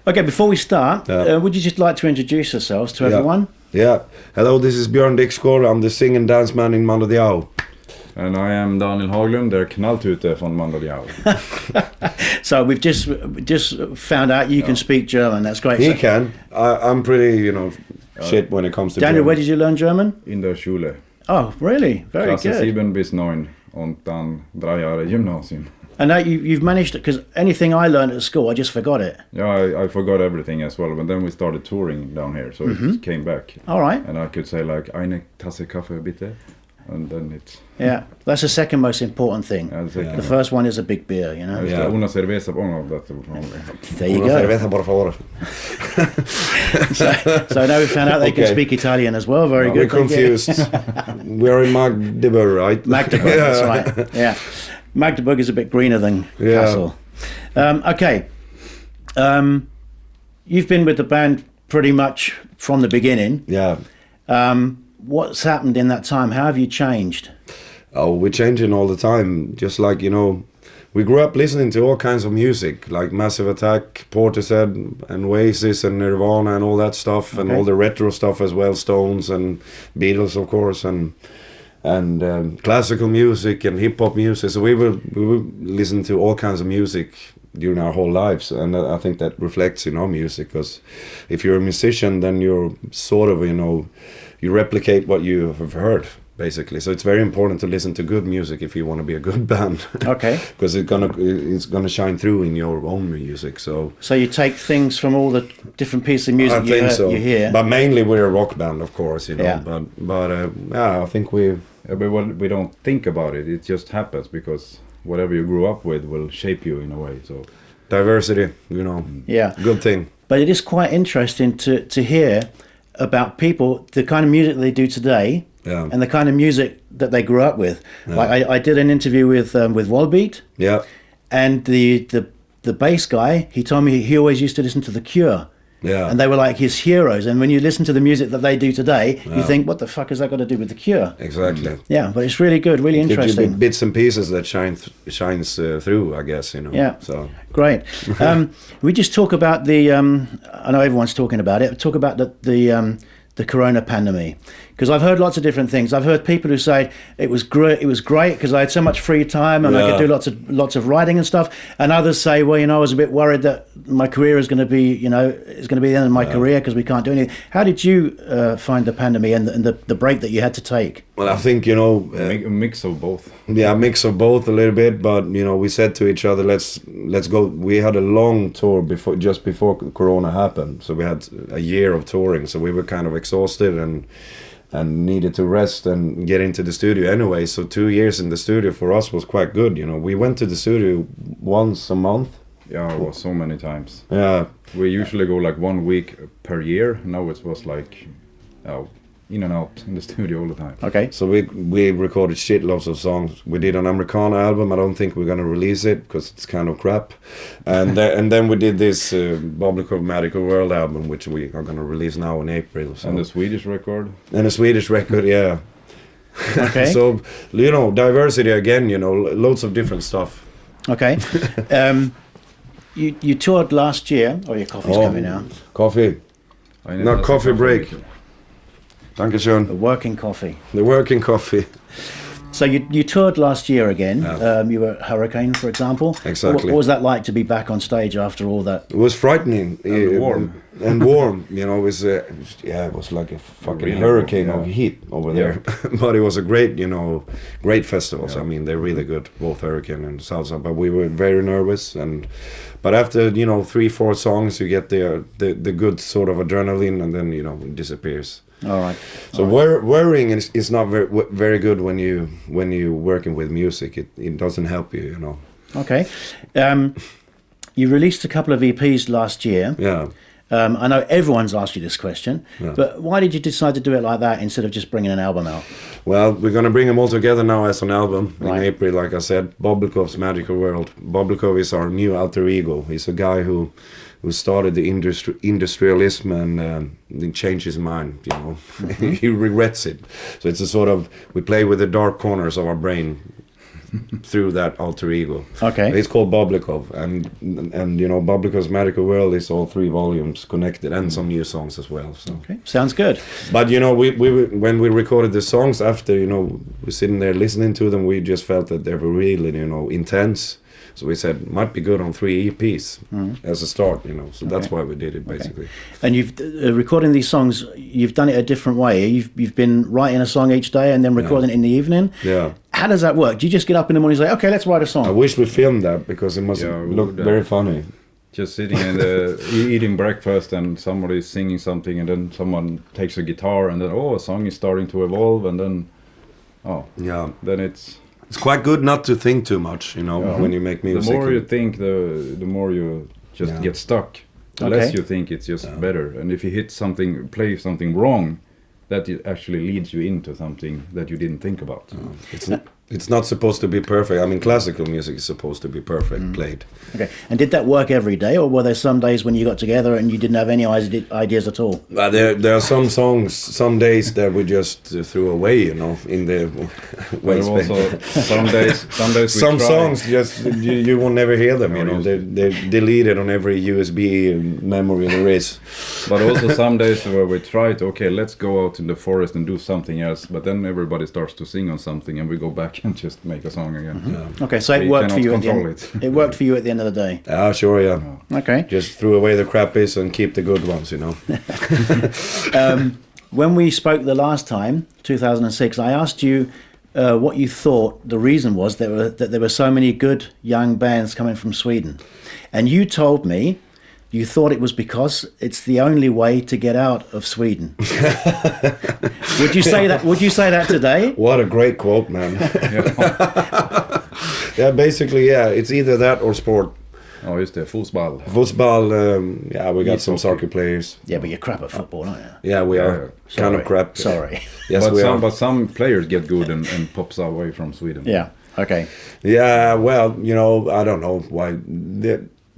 Okay, before we start, would you just like to introduce yourselves to everyone? Yeah. Hello, this is Björn Dixgård. I'm the sing and dance man in Mando Diao. And I am Daniel Haglund, der knalltute från Mando Diao. So we've just found out you can speak German. That's great. He can. I'm pretty, shit when it comes to Daniel, German. where did you learn German? In der Schule. Oh, really? Very Klasse good. 7 bis 9 und dann 3 Jahre Gymnasium. And now you've managed it, because anything I learned at school, I just forgot it. Yeah, I forgot everything as well, but then we started touring down here, so it came back. All right. And I could say like, eine Tasse Kaffee bitte, and then it's... Yeah, that's the second most important thing. The first one is a big beer, you know. Yeah. Una cerveza por favor, that's There you Una go. cerveza, por favor. So now we found out they can speak Italian as well. Very good. We're confused. We're in Magdeburg, right? Magdeburg, that's right. Yeah. Magdeburg is a bit greener than Kassel. Okay. You've been with the band pretty much from the beginning. Yeah. What's happened in that time? How have you changed? Oh, we're changing all the time. Just like, we grew up listening to all kinds of music, like Massive Attack, Portishead, and Oasis, and Nirvana, and all that stuff, and all the retro stuff as well, Stones and Beatles, of course, and classical music and hip hop music. So we would listen to all kinds of music during our whole lives, and I think that reflects in our music. Because if you're a musician, then you're sort of you replicate what you have heard, basically. So it's very important to listen to good music if you want to be a good band. Okay. Because it's gonna shine through in your own music. So you take things from all the different pieces of music you hear. But mainly we're a rock band, of course. Yeah. But I think we. But we don't think about it, it just happens, because whatever you grew up with will shape you in a way. So Diversity, Yeah. good thing. But it is quite interesting to hear about people, the kind of music they do today, and the kind of music that they grew up with. Yeah. Like I did an interview with Volbeat, and the bass guy, he told me he always used to listen to The Cure. Yeah. And they were like his heroes. And when you listen to the music that they do today, you think, what the fuck has that got to do with The Cure? Exactly. Yeah, but it's really good, really interesting. Bits and pieces that shines through, I guess, Yeah. So great. We just talk about the. I know everyone's talking about it. Talk about the corona pandemic, because I've heard lots of different things. I've heard people who say it was great because I had so much free time and I could do lots of writing and stuff. And others say, well, I was a bit worried that my career is going to be, it's going to be the end of my career because we can't do anything. How did you find the pandemic and the break that you had to take? Well, I think a mix of both. Yeah, a mix of both a little bit, but we said to each other, let's go. We had a long tour just before Corona happened, so we had a year of touring. So we were kind of exhausted and needed to rest and get into the studio anyway. So 2 years in the studio for us was quite good. We went to the studio once a month. Yeah, it was so many times. Yeah, we usually go like 1 week per year. Now it was like in and out in the studio all the time. Okay. So we recorded shitloads of songs. We did an Americana album. I don't think we're gonna release it because it's kind of crap. And then we did this Boblikov Magical World album, which we are gonna release now in April. So. And the Swedish record. And a Swedish record, yeah. Okay. So diversity again. Loads of different stuff. Okay. You toured last year. Oh, your coffee's coming now. Coffee. Not coffee break. Dankeschön. The working coffee. The working coffee. So you toured last year again. You were at Hurricane, for example. Exactly. What was that like to be back on stage after all that? It was frightening. And warm. And warm. It was it was like a fucking really hurricane warm, of heat over there. But it was a great, great festivals. I mean, they're really good, both Hurricane and Salsa. But we were very nervous, but after 3-4 songs, you get the good sort of adrenaline, and then it disappears. All right. So worrying is not very good when you working with music. It doesn't help you. Okay. You released a couple of EPs last year. Yeah. I know everyone's asked you this question, but why did you decide to do it like that instead of just bringing an album out? Well, we're going to bring them all together now as an album in Right. April, like I said. Bobblikov's Magical World. Boblikov is our new alter ego. He's a guy who started the industrialism and he changed his mind, He regrets it. So it's a sort of, we play with the dark corners of our brain through that alter ego. Okay. It's called Boblikov, and you know, Boblikov's Magical World is all 3 volumes connected, and some new songs as well. So. Okay, sounds good. But you know, we when we recorded the songs after, you know, we're sitting there listening to them, we just felt that they were really, you know, intense. So we said might be good on 3 EPs as a start, you know. So that's why we did it basically. And you've recording these songs. You've done it a different way. You've been writing a song each day and then recording it in the evening. Yeah. How does that work? Do you just get up in the morning and say, "Okay, let's write a song"? I wish we filmed that because it must look very funny. Just sitting and eating breakfast, and somebody's singing something, and then someone takes a guitar, and then a song is starting to evolve, and then then it's quite good not to think too much, you know, when you make music. The more you think, the more you just get stuck. The less you think, it's just better. And if you play something wrong, that actually leads you into something that you didn't think about. It's not supposed to be perfect. I mean, classical music is supposed to be perfect played. Okay. And did that work every day, or were there some days when you got together and you didn't have any ideas at all? There are some songs, some days that we just threw away, you know, in the waste bin. Some songs just you will never hear them, you know. They're deleted on every USB memory there is. But also some days where we tried, okay, let's go out in the forest and do something else. But then everybody starts to sing on something, and we go back and just make a song again. Okay, so it worked for you at the end. It worked for you at the end of the day. Sure, yeah. Okay. Just threw away the crappies and keep the good ones, you know. When we spoke the last time, 2006, I asked you what you thought the reason was that there were so many good young bands coming from Sweden, and you told me you thought it was because it's the only way to get out of Sweden. Would you say that? Would you say that today? What a great quote, man. Yeah, basically, it's either that or sport. Oh, just det. Fotboll. Fotboll, we got some soccer players. Yeah, but you're crap at football, aren't you? Yeah, we are kind of crap. Sorry. Yes, but some players get good and pops away from Sweden. Yeah, okay. Yeah, well, you know, I don't know why.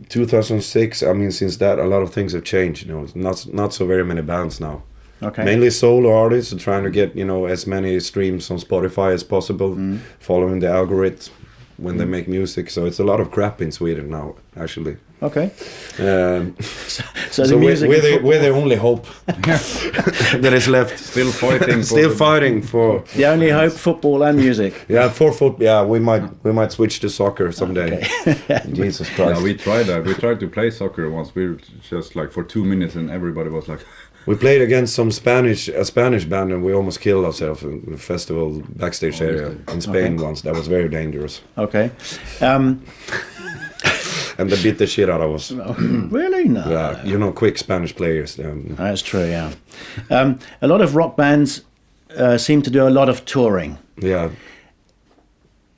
2006, I mean, since that, a lot of things have changed, you know. Not so very many bands now. Okay. Mainly solo artists are trying to get, you know, as many streams on Spotify as possible, following the algorithm when they make music. So it's a lot of crap in Sweden now, actually. Okay. So the music we're the only hope that is left. Still fighting. For the only hope: football and music. Yeah, for football. Yeah, we might switch to soccer someday. Okay. Jesus Christ. Yeah, we tried that. We tried to play soccer once. We were just like for 2 minutes, and everybody was like. We played against a Spanish band, and we almost killed ourselves in a festival backstage area in Spain once. That was very dangerous. Okay. And they beat the shit out of us. Really? No. Yeah, you know, quick Spanish players. That's true, yeah. A lot of rock bands seem to do a lot of touring. Yeah.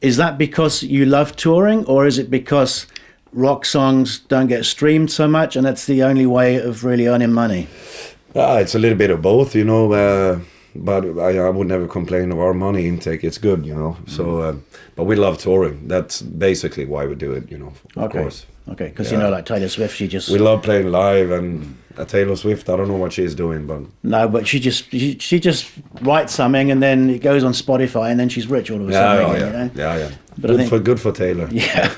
Is that because you love touring, or is it because rock songs don't get streamed so much and that's the only way of really earning money? It's a little bit of both, you know, but I would never complain of our money intake. It's good, you know. So, but we love touring. That's basically why we do it, you know. Of course. Okay, because you know, like Taylor Swift, we love playing live, and Taylor Swift, I don't know what she's doing, but no, but she just writes something and then it goes on Spotify and then she's rich all of a sudden. You know? Yeah. But good for Taylor. Yeah,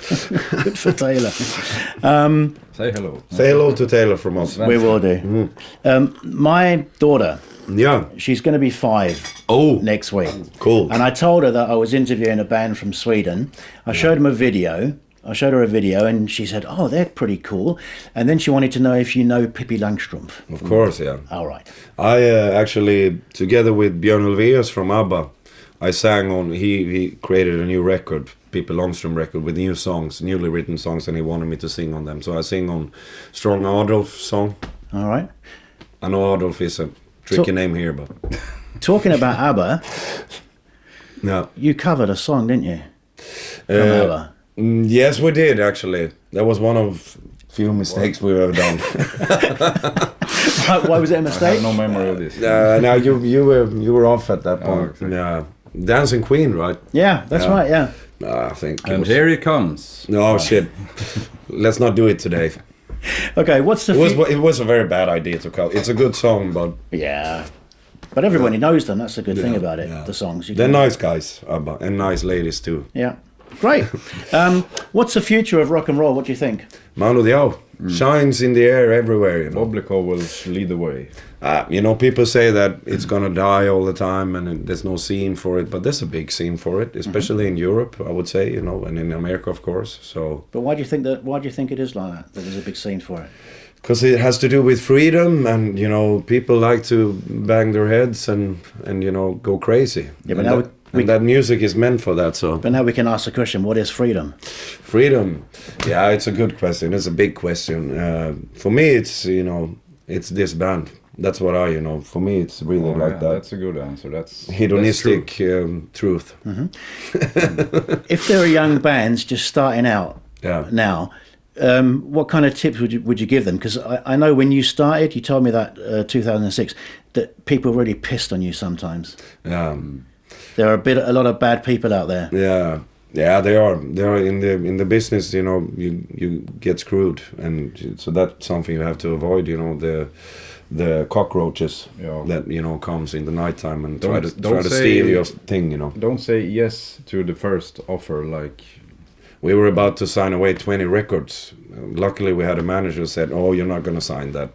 good for Taylor. Say hello. Say hello to Taylor from us. We will do. My daughter. Yeah. She's going to be 5 next week. Cool. And I told her that I was interviewing a band from Sweden. I showed her a video and she said, "Oh, they're pretty cool." And then she wanted to know if you know Pippi Langstrumpf. Of course, yeah. All right. I actually, together with Björn from ABBA, I sang on, he created a new record, Pippi Langstrumpf record, with new songs, newly written songs, and he wanted me to sing on them. So I sing on Strong Adolf song. All right. I know Adolf is a tricky name here, but... Talking about ABBA, you covered a song, didn't you? From ABBA. Yes, we did, actually. That was one of few mistakes we've ever done. Why was it a mistake? I have no memory of this. No, you were off at that point. Exactly. Yeah, Dancing Queen, right? Yeah, that's right. Yeah. I think. And here he comes. No shit. Let's not do it today. Okay, what's the? It was a very bad idea to call. It's a good song, but yeah. But everybody knows them. That's the good thing about it. Yeah. The songs. They're nice guys, and nice ladies too. Yeah. Great. What's the future of rock and roll? What do you think? Mando Diao shines in the air everywhere. You know? Oblico will lead the way. You know, people say that it's gonna die all the time and there's no scene for it, but there's a big scene for it, especially in Europe, I would say, you know, and in America, of course. So. But why do you think that? Why do you think it is like that? That there's a big scene for it? Because it has to do with freedom, and you know, people like to bang their heads and you know, go crazy. Yeah, but and now that music is meant for that. So. But now we can ask the question: what is freedom? Freedom, yeah, it's a good question. It's a big question. For me, it's you know, it's this band. That's what I, you know. For me, it's really like that. That's a good answer. That's hedonistic truth. If there are young bands just starting out now, what kind of tips would you give them? Because I know when you started, you told me that 2006 that people really pissed on you sometimes. There are a lot of bad people out there. Yeah, they are. They are in the business. You know, you get screwed, and so that's something you have to avoid. You know, the cockroaches that you know comes in the nighttime and try to steal your thing. You know, don't say yes to the first offer. Like we were about to sign away 20 records. Luckily, we had a manager who said, "Oh, you're not going to sign that."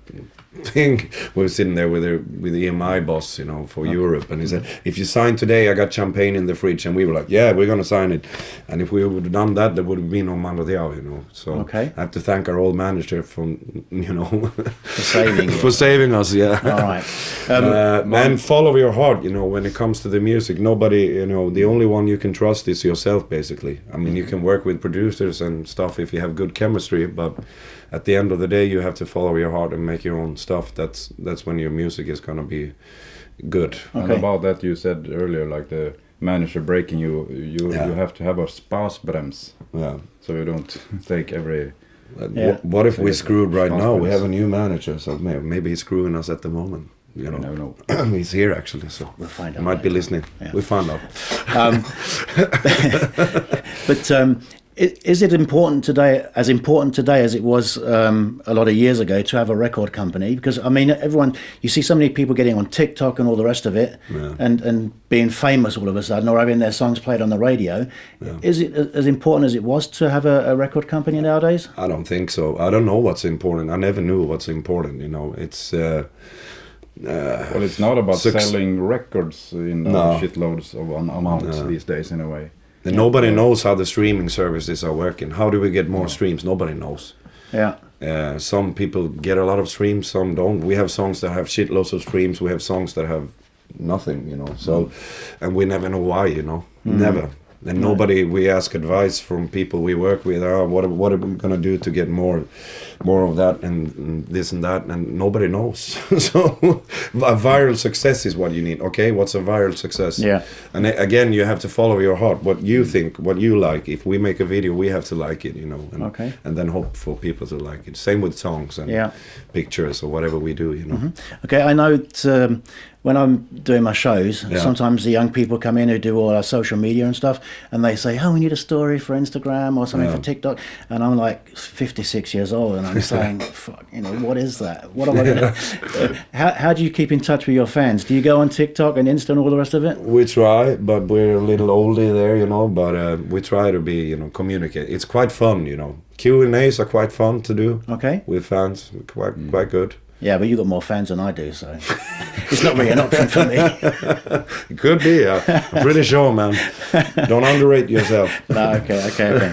Thing. We were sitting there with the EMI boss, you know, for Europe, and he said, "If you sign today, I got champagne in the fridge." And we were like, "Yeah, we're gonna sign it." And if we would have done that, there would have been no Mando Diao, you know. So I have to thank our old manager for, you know, for saving us. Yeah. All right. And follow your heart, you know. When it comes to the music, nobody, you know, the only one you can trust is yourself, basically. I mean, you can work with producers and stuff if you have good chemistry, but at the end of the day, you have to follow your heart and make your own stuff. That's when your music is gonna be good. And about that, you said earlier, like the manager breaking you have to have a sparkbrems. Yeah. So you don't take every. What if we screwed right now? We have a new manager, so maybe he's screwing us at the moment. You know, never know. He's here actually, so we'll find out. He might be listening. Yeah. We'll find out. But is it important today as it was a lot of years ago to have a record company? Because I mean, you see so many people getting on TikTok and all the rest of it, and being famous all of a sudden, or having their songs played on the radio. Yeah. Is it as important as it was to have a record company nowadays? I don't think so. I don't know what's important. I never knew what's important. You know, it's. Well, it's not about selling records in shitloads of amounts these days, in a way. And nobody knows how the streaming services are working. How do we get more streams? Nobody knows. Yeah. Some people get a lot of streams, some don't. We have songs that have shitloads of streams. We have songs that have nothing, you know. So, and we never know why, you know. Never. And nobody. We ask advice from people we work with. What are we gonna do to get more of that and this and that? And nobody knows. So a viral success is what you need. Okay, what's a viral success? Yeah. And again, you have to follow your heart. What you think, what you like. If we make a video, we have to like it, you know. And, and then hope for people to like it. Same with songs and pictures or whatever we do, you know. Okay, I know that when I'm doing my shows, sometimes the young people come in who do all our social media and stuff, and they say, "Oh, we need a story for Instagram or something for TikTok," and I'm like 56 years old, and I'm saying, "Fuck, you know, what is that? What am I going to?" How do you keep in touch with your fans? Do you go on TikTok and Insta and all the rest of it? We try, but we're a little oldie there, you know. But we try to be, you know, communicate. It's quite fun, you know. Q&As are quite fun to do. Okay. With fans, quite good. Yeah, but you got more fans than I do, so it's not really an option for me. It could be. I'm pretty sure, man. Don't underrate yourself. No, okay.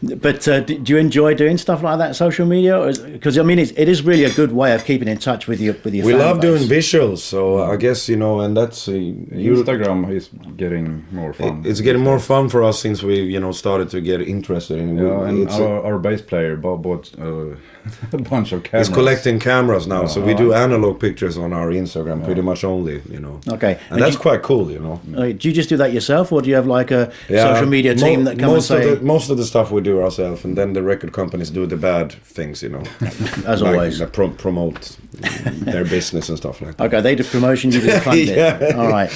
But do you enjoy doing stuff like that, social media? Because I mean, it is really a good way of keeping in touch with your. We love doing visuals, so I guess, you know, and that's Instagram is getting more fun. It's getting more fun for us since we, you know, started to get interested in it. And our bass player Bob bought a bunch of cameras. He's collecting cameras now, so we do analog pictures on our Instagram pretty much only, you know. Okay. And that's quite cool, you know. Do you just do that yourself, or do you have like a social media team that come and say... Most of the stuff we do ourselves, and then the record companies do the bad things, you know. As always. Like promote their business and stuff like that. Okay, they do promotion, you do the funding. All right.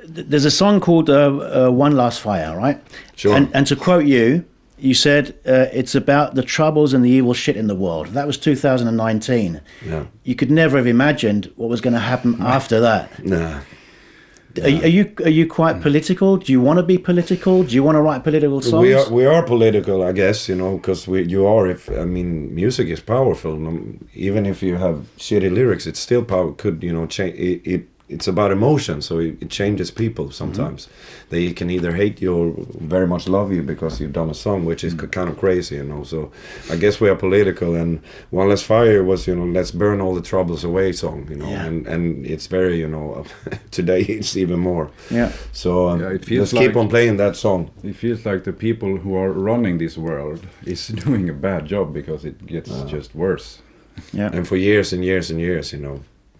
There's a song called One Last Fire, right? Sure. And to quote you, you said it's about the troubles and the evil shit in the world. That was 2019. Yeah. You could never have imagined what was going to happen after that. Nah. Are you quite political? Do you want to be political? Do you want to write political songs? We are political, I guess, because music is powerful. Even if you have shitty lyrics, it's still could change. It's about emotion, so it changes people sometimes. They can either hate you or very much love you because you've done a song, which is kind of crazy, So I guess we are political, and One Less Fire was, let's burn all the troubles away song, and it's very, today it's even more. Yeah. So it feels let's keep on playing that song. It feels like the people who are running this world is doing a bad job because it gets just worse. Yeah. And for years and years and years,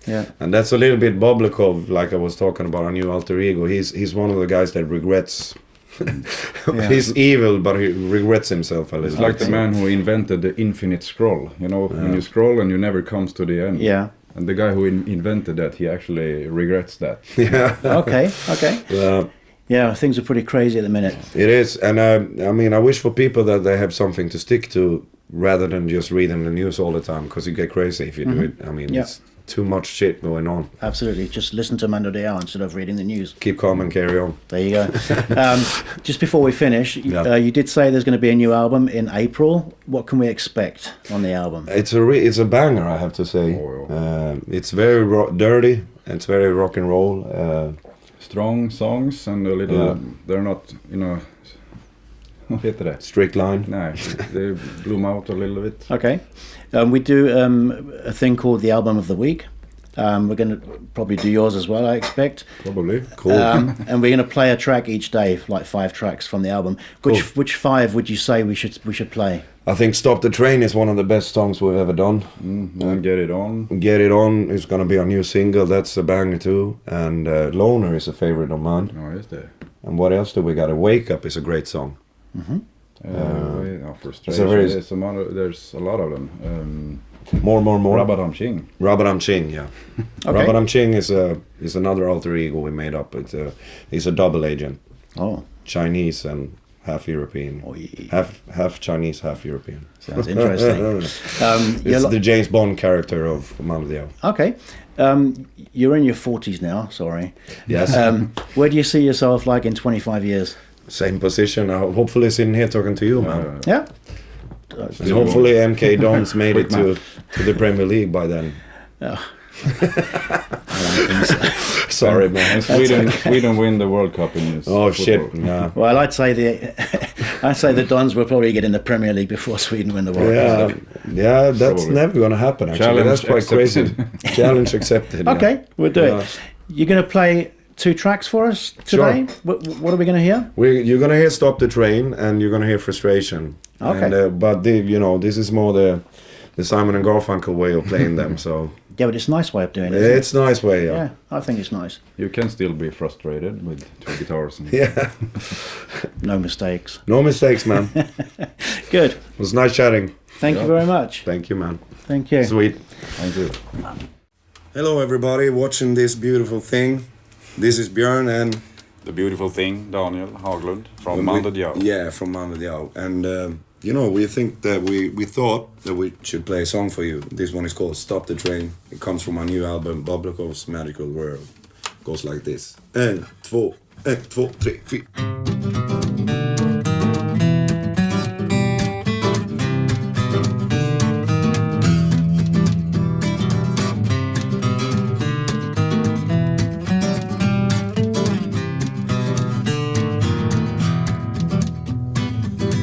Yeah. And that's a little bit Boblikov, like I was talking about, our new alter ego. He's one of the guys that regrets. He's evil, but he regrets himself a little. It's like the man who invented the infinite scroll. When you scroll and you never comes to the end. Yeah. And the guy who invented that, he actually regrets that. Yeah. Okay. Yeah, things are pretty crazy at the minute. It is, and I wish for people that they have something to stick to rather than just reading the news all the time, because you get crazy if you do it. It's too much shit going on. Absolutely. Just listen to Mando Diao instead of reading the news. Keep calm and carry on. There you go. Just before we finish, you did say there's going to be a new album in April. What can we expect on the album? It's a banger, I have to say. It's very dirty. It's very rock and roll. Strong songs and a little... They're not, Vad heter det? Strict line. No, they bloom out a little bit. Okay. We do a thing called the Album of the Week. We're going to probably do yours as well, I expect. Probably. Cool. And we're going to play a track each day, like 5 tracks from the album. Which 5 would you say we should play? I think Stop the Train is one of the best songs we've ever done. Get It On. Get It On is going to be our new single. That's a banger too. And Loner is a favorite of mine. Oh, is there? And what else do we got? Wake Up is a great song. Frustration. There's a lot of them. More. Rabadam Ching. Rabadam Ching, yeah. Okay. Rabadam Ching is another alter ego we made up. He's a double agent. Oh. Chinese and half European. Oh, yeah. Half Chinese, half European. Sounds interesting. It's the James Bond character of Mando Diao. Okay. You're in your 40s now, sorry. Yes. Where do you see yourself like in 25 years? Same position. Hopefully sitting here talking to you, man. Yeah. And hopefully MK Dons made it to the Premier League by then. Sorry, man. And Sweden win the World Cup in football. Shit. Nah. Well, I'd say the Dons will probably get in the Premier League before Sweden win the World Cup. Yeah, that's Probably. never going to happen, actually. Challenge That's quite accepted. crazy. Challenge accepted. Okay, we'll do Yeah. it. You're going to play 2 tracks for us today? Sure. What are we going to hear? You're going to hear Stop the Train and you're going to hear Frustration. Okay. And, but this is more the Simon and Garfunkel way of playing them, so... Yeah, but it's a nice way of doing it. Isn't It's a nice way, it? Yeah, I think it's nice. You can still be frustrated with 2 guitars. And Yeah. No mistakes. No mistakes, man. Good. It was nice chatting. Thank you very much. Thank you, man. Thank you. Sweet. Thank you. Hello, everybody watching this beautiful thing. This is Björn and... The beautiful thing, Daniel Haglund from Mando Diao. Yeah, from Mando Diao. And, we think that we thought that we should play a song for you. This one is called Stop the Train. It comes from our new album, Boblikov's Magical World. Goes like this. 1, 2, 1, 2, 3, 4.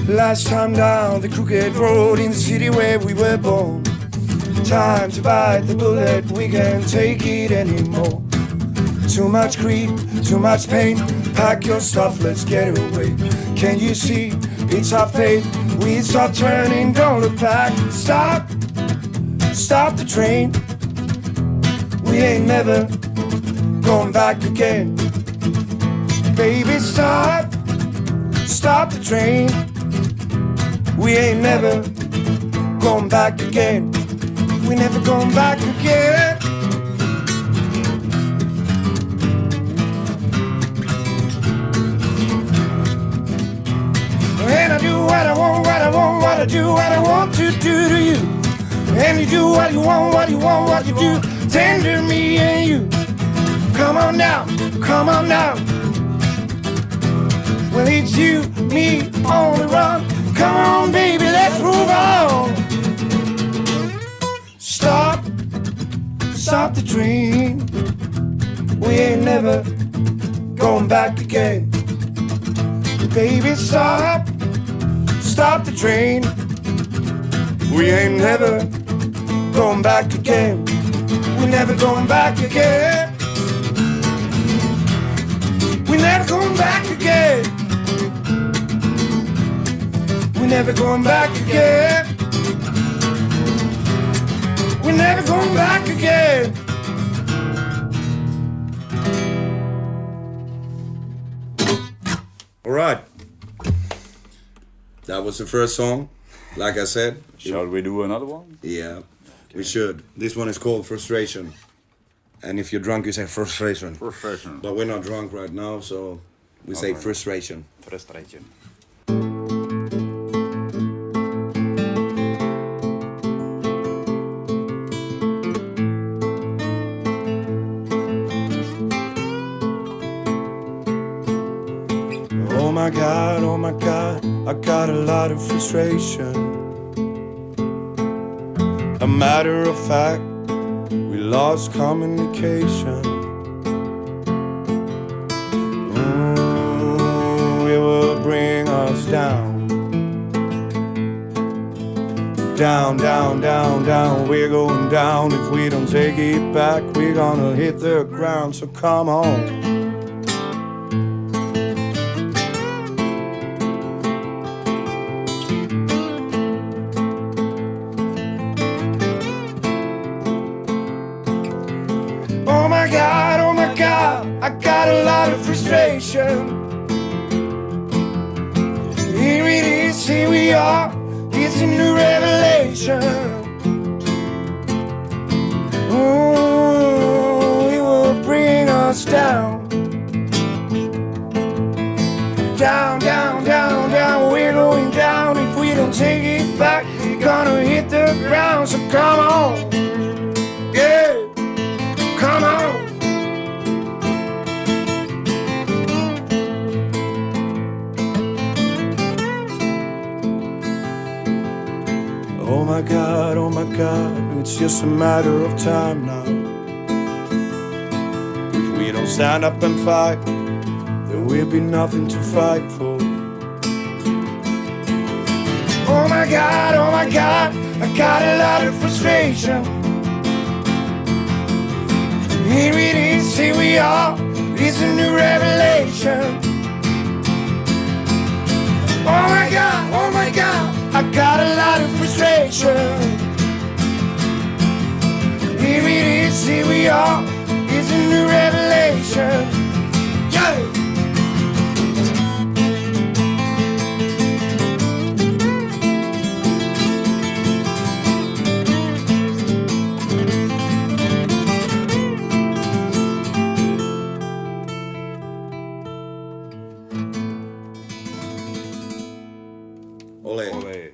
Last time down the crooked road in the city where we were born. Time to bite the bullet, we can't take it anymore. Too much greed, too much pain. Pack your stuff, let's get away. Can you see, it's our fate. We start turning, don't look back. Stop the train. We ain't never going back again. Baby, stop the train. We ain't never going back again. We never going back again. And I do what I want, what I want, what I do, what I want to do to you. And you do what you want, what you want, what you do. Tender me and you. Come on now, come on now. Well, it's you, me, on the run. Come on, baby, let's move on. Stop, stop the train. We ain't never going back again. Baby, stop, stop the train. We ain't never going back again. We're never going back again. We're never going back again. We're never going back again. We're never going back again. All right. That was the first song. Like I said. Shall we do another one? Yeah, we should. This one is called Frustration. And if you're drunk, you say frustration. Frustration. But we're not drunk right now, so we say frustration. Frustration. Oh my God, I got a lot of frustration. A matter of fact, we lost communication. It will bring us down. Down, down, down, down, we're going down. If we don't take it back, we're gonna hit the ground, so come on. Oh my God, I got a lot of frustration. Here it is, here we are, it's a new revelation. Oh, it will bring us down. Down, down, down, down, we're going down. If we don't take it back, we're gonna hit the ground, so come on. Yeah, come on. Oh my God, it's just a matter of time now. If we don't stand up and fight, there will be nothing to fight for. Oh my God, I got a lot of frustration. Here it is, here we are, it's a new revelation. Oh my God, I got a lot of frustration. Here it is, here we are, it's a new revelation. Yeah. Ole. Ole.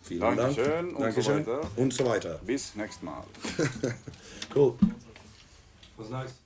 Vielen Dank. Dankeschön und so weiter. Und so weiter. Bis nächstes Mal. Cool. Was nice.